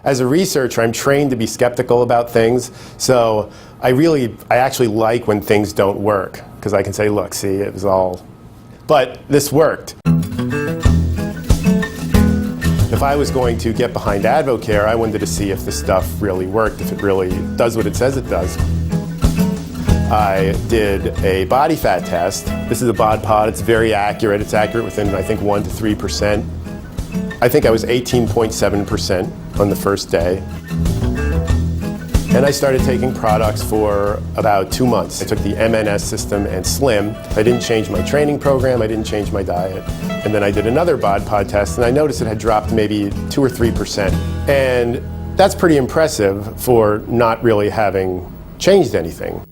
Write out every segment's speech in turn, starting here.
As a researcher, I'm trained to be skeptical about things, so I actually like when things don't work, because I can say, look, see, it was all... But this worked. If I was going to get behind AdvoCare, I wanted to see if the stuff really worked, if it really does what it says it does. I did a body fat test. This is a bod pod. It's very accurate. It's accurate within, I think, 1 to 3%. I think I was 18.7% on the first day. And I started taking products for about 2 months. I took the MNS system and Slim. I didn't change my training program. I didn't change my diet. And then I did another bod pod test, and I noticed it had dropped maybe 2 or 3%. And that's pretty impressive for not really having changed anything.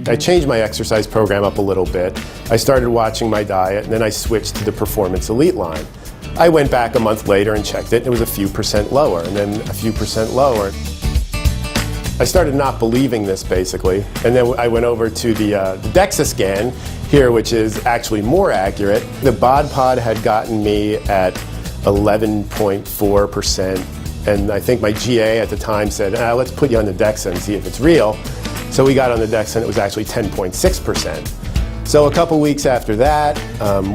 I changed my exercise program up a little bit. I started watching my diet, and then I switched to the Performance Elite line. I went back a month later and checked it, and it was a few percent lower, and then a few percent lower. I started not believing this, basically, and then I went over to the DEXA scan here, which is actually more accurate. The bod pod had gotten me at 11.4%, and I think my GA at the time said, let's put you on the DEXA and see if it's real. So we got on the DEXA, and it was actually 10.6%. So a couple weeks after that,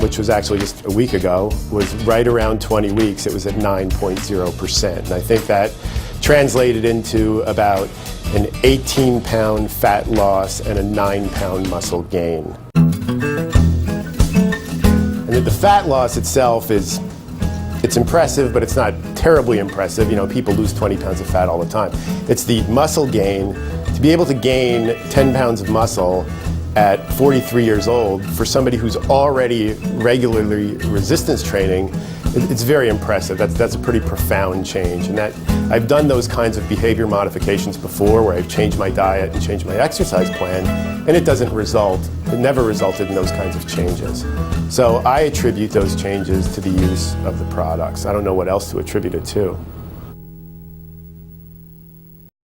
which was actually just a week ago, was right around 20 weeks, it was at 9.0%. And I think that translated into about an 18-pound fat loss and a 9-pound muscle gain. And the fat loss itself it's impressive, but it's not terribly impressive. You know, people lose 20 pounds of fat all the time. It's the muscle gain. To be able to gain 10 pounds of muscle at 43 years old, for somebody who's already regularly resistance training, it's very impressive. That's a pretty profound change. And that I've done those kinds of behavior modifications before, where I've changed my diet and changed my exercise plan, and it never resulted in those kinds of changes. So I attribute those changes to the use of the products. I don't know what else to attribute it to.